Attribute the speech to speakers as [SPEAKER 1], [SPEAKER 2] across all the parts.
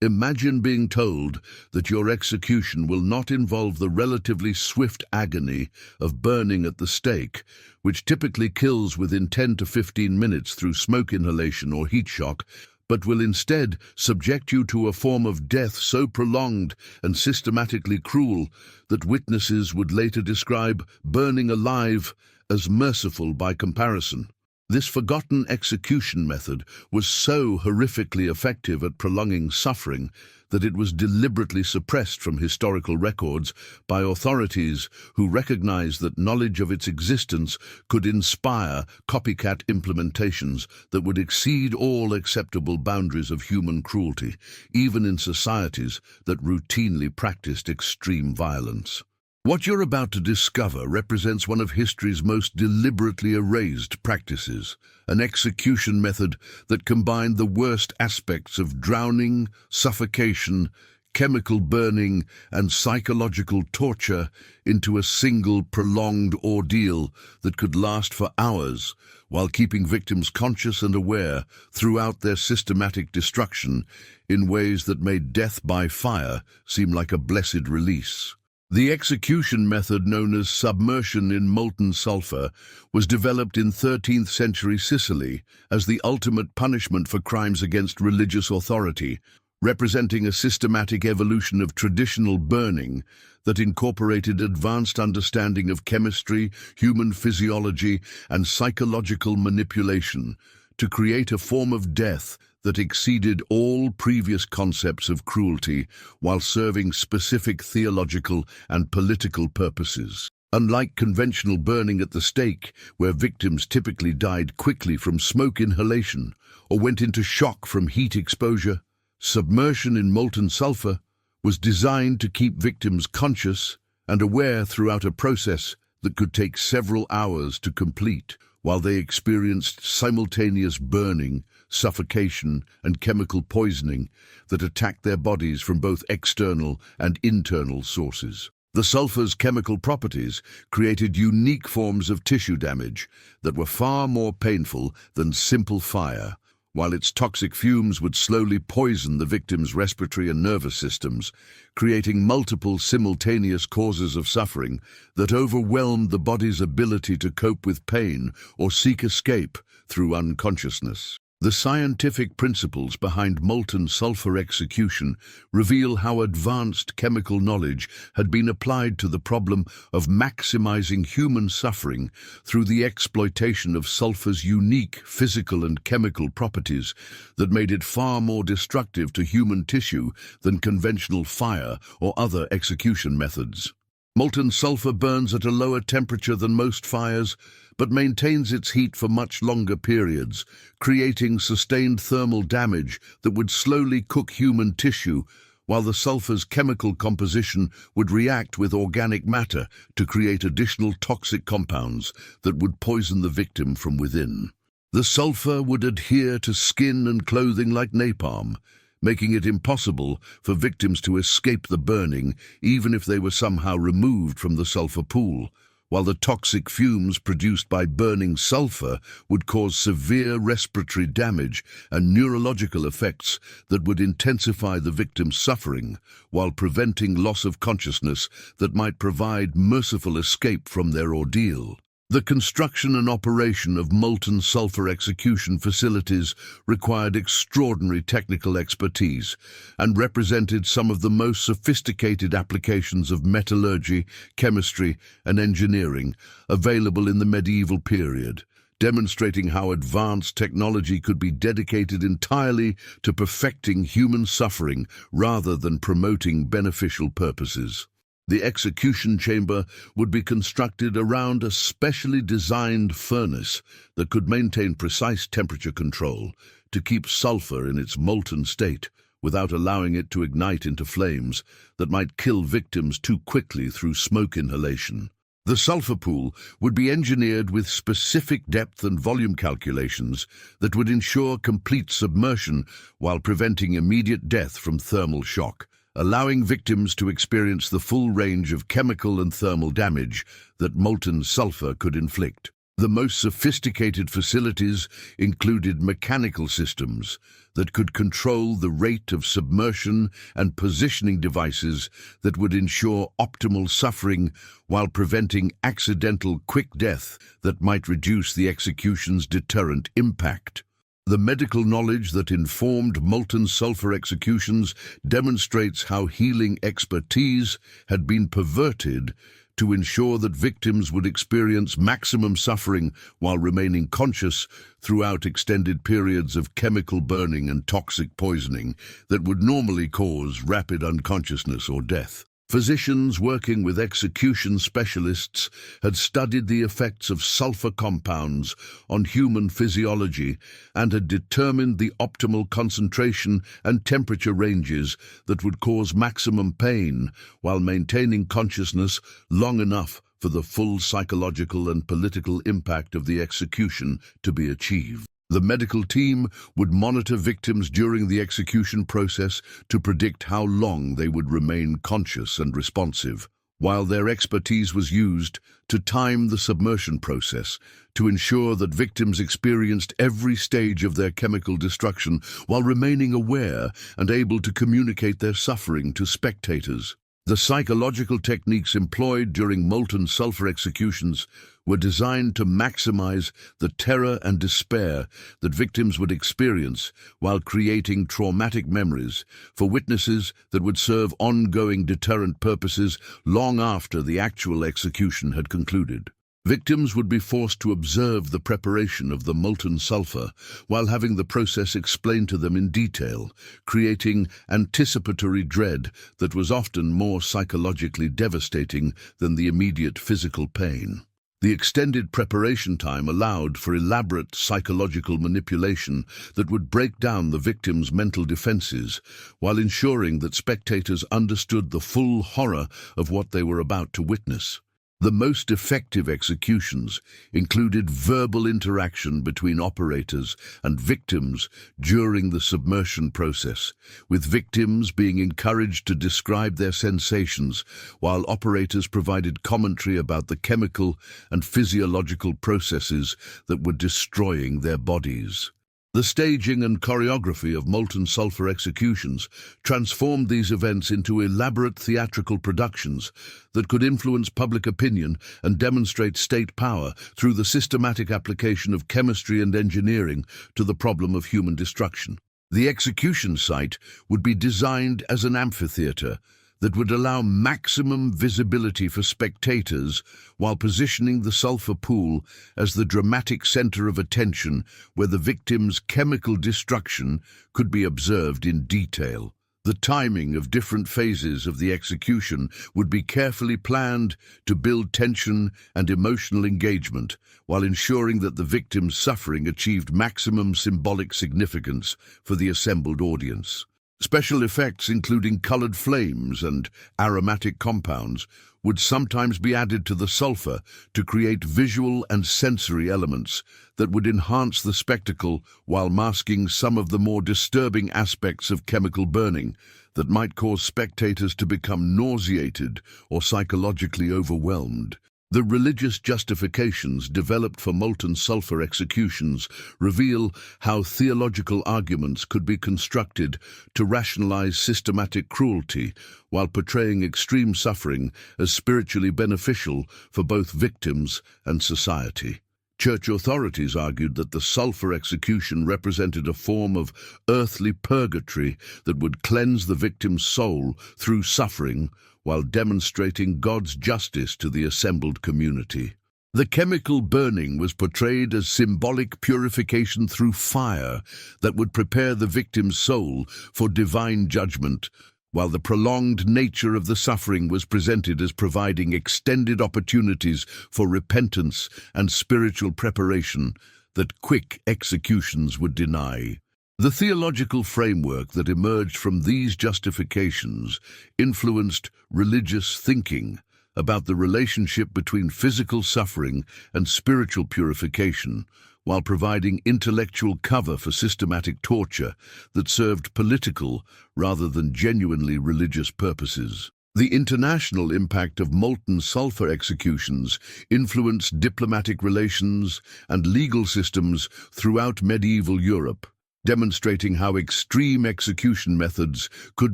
[SPEAKER 1] Imagine being told that your execution will not involve the relatively swift agony of burning at the stake, which typically kills within 10 to 15 minutes through smoke inhalation or heat shock, but will instead subject you to a form of death so prolonged and systematically cruel that witnesses would later describe burning alive as merciful by comparison. This forgotten execution method was so horrifically effective at prolonging suffering that it was deliberately suppressed from historical records by authorities who recognized that knowledge of its existence could inspire copycat implementations that would exceed all acceptable boundaries of human cruelty, even in societies that routinely practiced extreme violence. What you're about to discover represents one of history's most deliberately erased practices, an execution method that combined the worst aspects of drowning, suffocation, chemical burning, and psychological torture into a single prolonged ordeal that could last for hours, while keeping victims conscious and aware throughout their systematic destruction in ways that made death by fire seem like a blessed release. The execution method known as submersion in molten sulfur was developed in 13th century Sicily as the ultimate punishment for crimes against religious authority, representing a systematic evolution of traditional burning that incorporated advanced understanding of chemistry, human physiology, and psychological manipulation to create a form of death that exceeded all previous concepts of cruelty while serving specific theological and political purposes. Unlike conventional burning at the stake, where victims typically died quickly from smoke inhalation or went into shock from heat exposure, submersion in molten sulfur was designed to keep victims conscious and aware throughout a process that could take several hours to complete, while they experienced simultaneous burning, suffocation, and chemical poisoning that attacked their bodies from both external and internal sources. The sulfur's chemical properties created unique forms of tissue damage that were far more painful than simple fire, while its toxic fumes would slowly poison the victim's respiratory and nervous systems, creating multiple simultaneous causes of suffering that overwhelmed the body's ability to cope with pain or seek escape through unconsciousness. The scientific principles behind molten sulfur execution reveal how advanced chemical knowledge had been applied to the problem of maximizing human suffering through the exploitation of sulfur's unique physical and chemical properties that made it far more destructive to human tissue than conventional fire or other execution methods. Molten sulfur burns at a lower temperature than most fires, but maintains its heat for much longer periods, creating sustained thermal damage that would slowly cook human tissue, while the sulfur's chemical composition would react with organic matter to create additional toxic compounds that would poison the victim from within. The sulfur would adhere to skin and clothing like napalm, making it impossible for victims to escape the burning even if they were somehow removed from the sulfur pool, while the toxic fumes produced by burning sulfur would cause severe respiratory damage and neurological effects that would intensify the victim's suffering while preventing loss of consciousness that might provide merciful escape from their ordeal. The construction and operation of molten sulfur execution facilities required extraordinary technical expertise and represented some of the most sophisticated applications of metallurgy, chemistry, and engineering available in the medieval period, demonstrating how advanced technology could be dedicated entirely to perfecting human suffering rather than promoting beneficial purposes. The execution chamber would be constructed around a specially designed furnace that could maintain precise temperature control to keep sulfur in its molten state without allowing it to ignite into flames that might kill victims too quickly through smoke inhalation. The sulfur pool would be engineered with specific depth and volume calculations that would ensure complete submersion while preventing immediate death from thermal shock, allowing victims to experience the full range of chemical and thermal damage that molten sulfur could inflict. The most sophisticated facilities included mechanical systems that could control the rate of submersion and positioning devices that would ensure optimal suffering while preventing accidental quick death that might reduce the execution's deterrent impact. The medical knowledge that informed molten sulfur executions demonstrates how healing expertise had been perverted to ensure that victims would experience maximum suffering while remaining conscious throughout extended periods of chemical burning and toxic poisoning that would normally cause rapid unconsciousness or death. Physicians working with execution specialists had studied the effects of sulfur compounds on human physiology and had determined the optimal concentration and temperature ranges that would cause maximum pain while maintaining consciousness long enough for the full psychological and political impact of the execution to be achieved. The medical team would monitor victims during the execution process to predict how long they would remain conscious and responsive, while their expertise was used to time the submersion process to ensure that victims experienced every stage of their chemical destruction while remaining aware and able to communicate their suffering to spectators. The psychological techniques employed during molten sulfur executions were designed to maximize the terror and despair that victims would experience while creating traumatic memories for witnesses that would serve ongoing deterrent purposes long after the actual execution had concluded. Victims would be forced to observe the preparation of the molten sulfur while having the process explained to them in detail, creating anticipatory dread that was often more psychologically devastating than the immediate physical pain. The extended preparation time allowed for elaborate psychological manipulation that would break down the victim's mental defenses while ensuring that spectators understood the full horror of what they were about to witness. The most effective executions included verbal interaction between operators and victims during the submersion process, with victims being encouraged to describe their sensations while operators provided commentary about the chemical and physiological processes that were destroying their bodies. The staging and choreography of molten sulfur executions transformed these events into elaborate theatrical productions that could influence public opinion and demonstrate state power through the systematic application of chemistry and engineering to the problem of human destruction. The execution site would be designed as an amphitheater that would allow maximum visibility for spectators while positioning the sulfur pool as the dramatic center of attention where the victim's chemical destruction could be observed in detail. The timing of different phases of the execution would be carefully planned to build tension and emotional engagement while ensuring that the victim's suffering achieved maximum symbolic significance for the assembled audience. Special effects, including colored flames and aromatic compounds, would sometimes be added to the sulfur to create visual and sensory elements that would enhance the spectacle while masking some of the more disturbing aspects of chemical burning that might cause spectators to become nauseated or psychologically overwhelmed. The religious justifications developed for molten sulfur executions reveal how theological arguments could be constructed to rationalize systematic cruelty while portraying extreme suffering as spiritually beneficial for both victims and society. Church authorities argued that the sulfur execution represented a form of earthly purgatory that would cleanse the victim's soul through suffering while demonstrating God's justice to the assembled community. The chemical burning was portrayed as symbolic purification through fire that would prepare the victim's soul for divine judgment, while the prolonged nature of the suffering was presented as providing extended opportunities for repentance and spiritual preparation that quick executions would deny. The theological framework that emerged from these justifications influenced religious thinking about the relationship between physical suffering and spiritual purification, while providing intellectual cover for systematic torture that served political rather than genuinely religious purposes. The international impact of molten sulfur executions influenced diplomatic relations and legal systems throughout medieval Europe, demonstrating how extreme execution methods could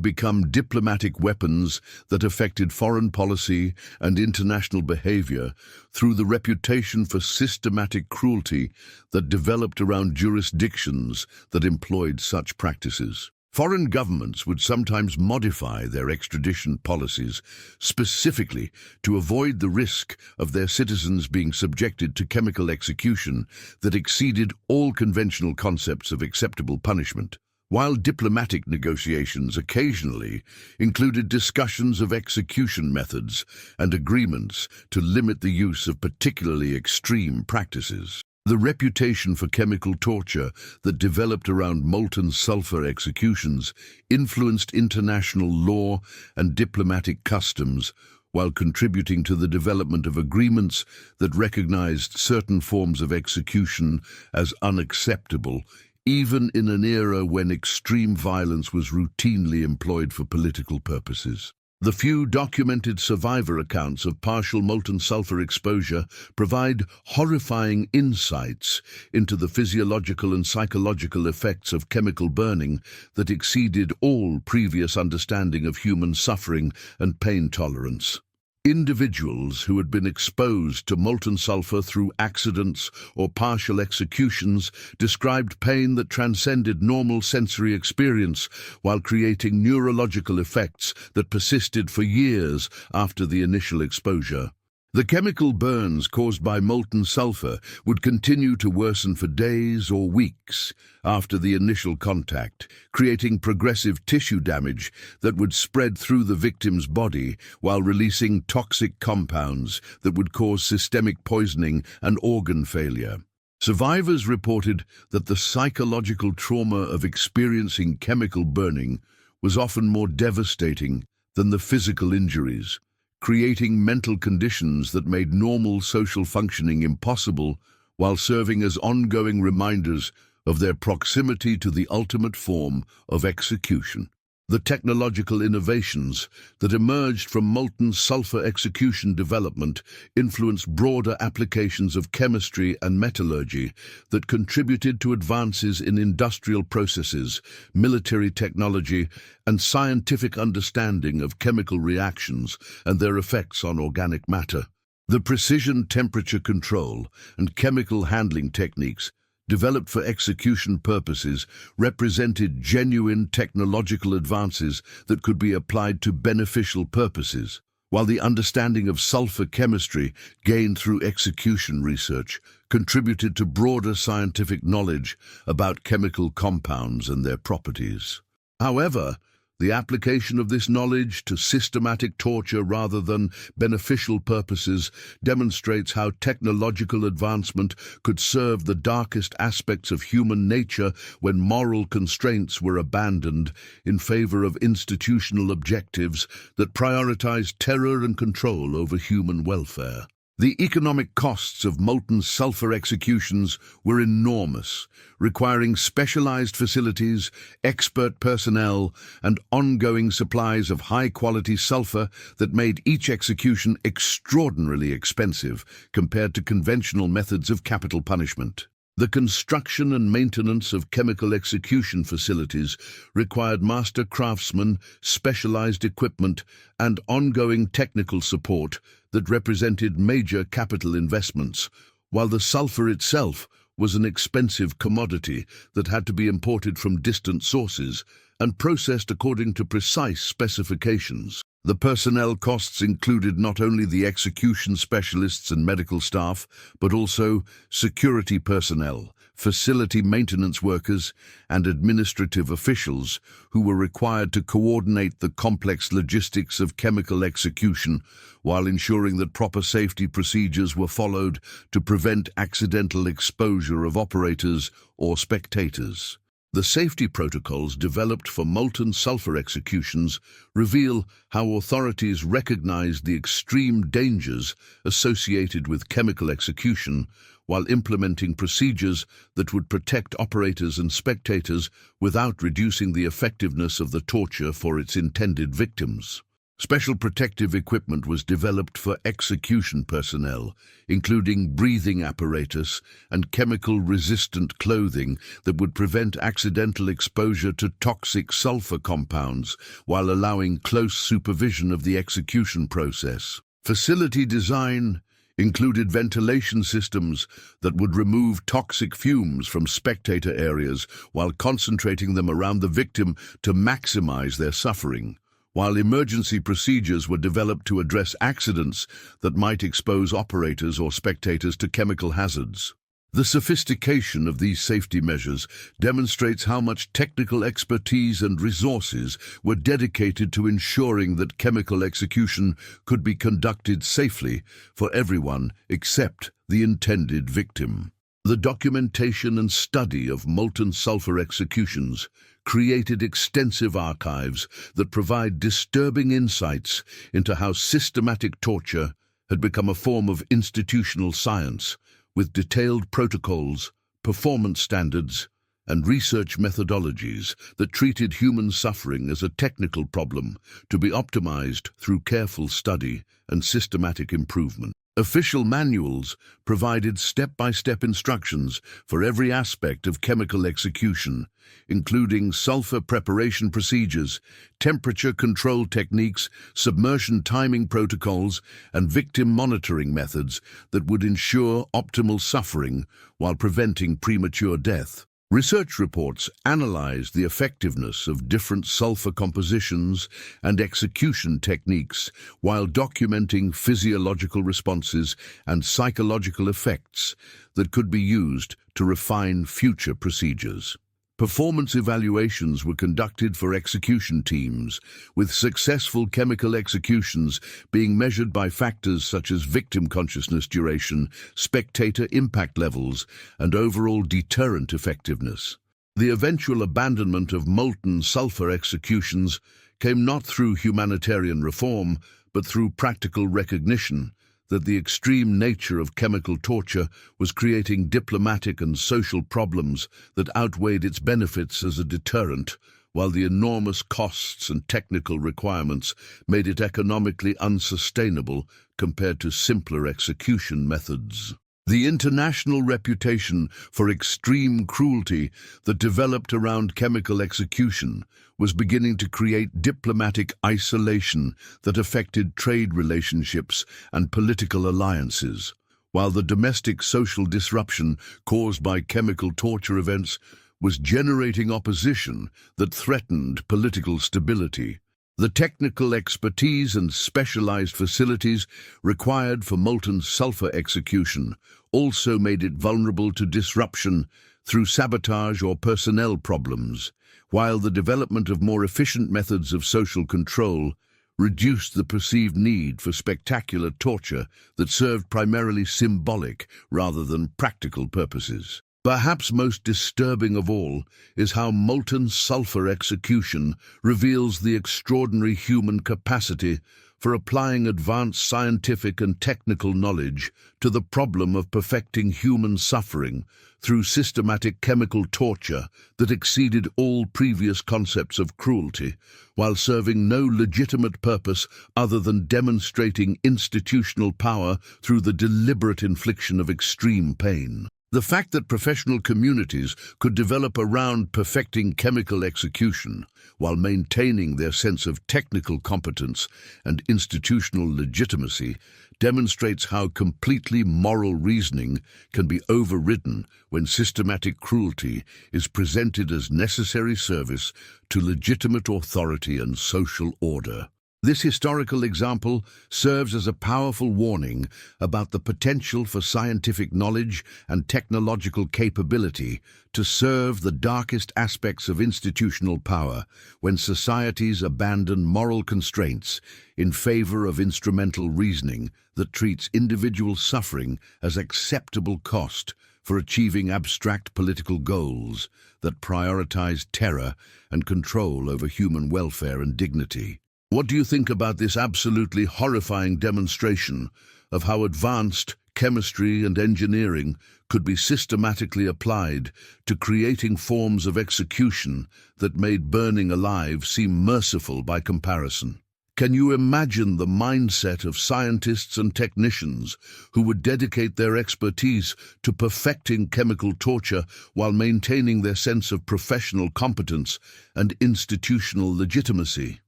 [SPEAKER 1] become diplomatic weapons that affected foreign policy and international behavior through the reputation for systematic cruelty that developed around jurisdictions that employed such practices. Foreign governments would sometimes modify their extradition policies specifically to avoid the risk of their citizens being subjected to chemical execution that exceeded all conventional concepts of acceptable punishment. While diplomatic negotiations occasionally included discussions of execution methods and agreements to limit the use of particularly extreme practices, the reputation for chemical torture that developed around molten sulfur executions influenced international law and diplomatic customs while contributing to the development of agreements that recognized certain forms of execution as unacceptable, even in an era when extreme violence was routinely employed for political purposes. The few documented survivor accounts of partial molten sulfur exposure provide horrifying insights into the physiological and psychological effects of chemical burning that exceeded all previous understanding of human suffering and pain tolerance. Individuals who had been exposed to molten sulfur through accidents or partial executions described pain that transcended normal sensory experience while creating neurological effects that persisted for years after the initial exposure. The chemical burns caused by molten sulfur would continue to worsen for days or weeks after the initial contact, creating progressive tissue damage that would spread through the victim's body while releasing toxic compounds that would cause systemic poisoning and organ failure. Survivors reported that the psychological trauma of experiencing chemical burning was often more devastating than the physical injuries, creating mental conditions that made normal social functioning impossible while serving as ongoing reminders of their proximity to the ultimate form of execution. The technological innovations that emerged from molten sulfur execution development influenced broader applications of chemistry and metallurgy that contributed to advances in industrial processes, military technology, and scientific understanding of chemical reactions and their effects on organic matter. The precision temperature control and chemical handling techniques developed for execution purposes represented genuine technological advances that could be applied to beneficial purposes, while the understanding of sulfur chemistry gained through execution research contributed to broader scientific knowledge about chemical compounds and their properties. However, the application of this knowledge to systematic torture rather than beneficial purposes demonstrates how technological advancement could serve the darkest aspects of human nature when moral constraints were abandoned in favor of institutional objectives that prioritized terror and control over human welfare. The economic costs of molten sulfur executions were enormous, requiring specialized facilities, expert personnel, and ongoing supplies of high-quality sulfur that made each execution extraordinarily expensive compared to conventional methods of capital punishment. The construction and maintenance of chemical execution facilities required master craftsmen, specialized equipment, and ongoing technical support that represented major capital investments, while the sulfur itself was an expensive commodity that had to be imported from distant sources and processed according to precise specifications. The personnel costs included not only the execution specialists and medical staff, but also security personnel, facility maintenance workers, and administrative officials who were required to coordinate the complex logistics of chemical execution while ensuring that proper safety procedures were followed to prevent accidental exposure of operators or spectators. The safety protocols developed for molten sulfur executions reveal how authorities recognized the extreme dangers associated with chemical execution while implementing procedures that would protect operators and spectators without reducing the effectiveness of the torture for its intended victims. Special protective equipment was developed for execution personnel, including breathing apparatus and chemical-resistant clothing that would prevent accidental exposure to toxic sulfur compounds while allowing close supervision of the execution process. Facility design included ventilation systems that would remove toxic fumes from spectator areas while concentrating them around the victim to maximize their suffering, while emergency procedures were developed to address accidents that might expose operators or spectators to chemical hazards. The sophistication of these safety measures demonstrates how much technical expertise and resources were dedicated to ensuring that chemical execution could be conducted safely for everyone except the intended victim. The documentation and study of molten sulfur executions created extensive archives that provide disturbing insights into how systematic torture had become a form of institutional science, with detailed protocols, performance standards, and research methodologies that treated human suffering as a technical problem to be optimized through careful study and systematic improvement. Official manuals provided step-by-step instructions for every aspect of chemical execution, including sulfur preparation procedures, temperature control techniques, submersion timing protocols, and victim monitoring methods that would ensure optimal suffering while preventing premature death. Research reports analyzed the effectiveness of different sulfur compositions and execution techniques while documenting physiological responses and psychological effects that could be used to refine future procedures. Performance evaluations were conducted for execution teams, with successful chemical executions being measured by factors such as victim consciousness duration, spectator impact levels, and overall deterrent effectiveness. The eventual abandonment of molten sulfur executions came not through humanitarian reform, but through practical recognition that the extreme nature of chemical torture was creating diplomatic and social problems that outweighed its benefits as a deterrent, while the enormous costs and technical requirements made it economically unsustainable compared to simpler execution methods. The international reputation for extreme cruelty that developed around chemical execution was beginning to create diplomatic isolation that affected trade relationships and political alliances, while the domestic social disruption caused by chemical torture events was generating opposition that threatened political stability. The technical expertise and specialized facilities required for molten sulfur execution also made it vulnerable to disruption through sabotage or personnel problems, while the development of more efficient methods of social control reduced the perceived need for spectacular torture that served primarily symbolic rather than practical purposes. Perhaps most disturbing of all is how molten sulfur execution reveals the extraordinary human capacity for applying advanced scientific and technical knowledge to the problem of perfecting human suffering through systematic chemical torture that exceeded all previous concepts of cruelty, while serving no legitimate purpose other than demonstrating institutional power through the deliberate infliction of extreme pain. The fact that professional communities could develop around perfecting chemical execution while maintaining their sense of technical competence and institutional legitimacy demonstrates how completely moral reasoning can be overridden when systematic cruelty is presented as necessary service to legitimate authority and social order. This historical example serves as a powerful warning about the potential for scientific knowledge and technological capability to serve the darkest aspects of institutional power when societies abandon moral constraints in favor of instrumental reasoning that treats individual suffering as acceptable cost for achieving abstract political goals that prioritize terror and control over human welfare and dignity. What do you think about this absolutely horrifying demonstration of how advanced chemistry and engineering could be systematically applied to creating forms of execution that made burning alive seem merciful by comparison? Can you imagine the mindset of scientists and technicians who would dedicate their expertise to perfecting chemical torture while maintaining their sense of professional competence and institutional legitimacy?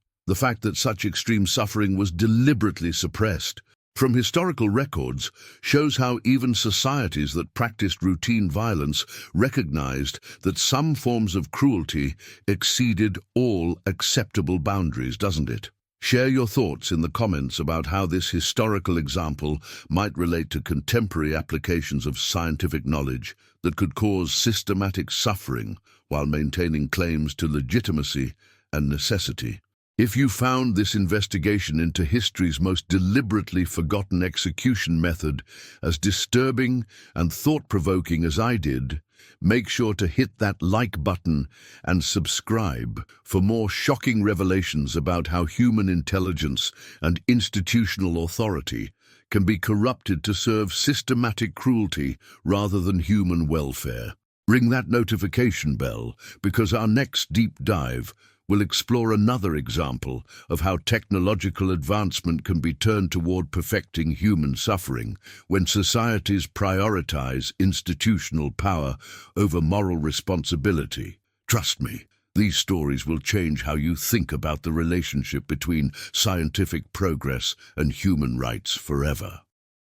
[SPEAKER 1] The fact that such extreme suffering was deliberately suppressed from historical records shows how even societies that practiced routine violence recognized that some forms of cruelty exceeded all acceptable boundaries, doesn't it? Share your thoughts in the comments about how this historical example might relate to contemporary applications of scientific knowledge that could cause systematic suffering while maintaining claims to legitimacy and necessity. If you found this investigation into history's most deliberately forgotten execution method as disturbing and thought-provoking as I did, make sure to hit that like button and subscribe for more shocking revelations about how human intelligence and institutional authority can be corrupted to serve systematic cruelty rather than human welfare. Ring that notification bell because our next deep dive will explore another example of how technological advancement can be turned toward perfecting human suffering when societies prioritize institutional power over moral responsibility. Trust me, these stories will change how you think about the relationship between scientific progress and human rights forever.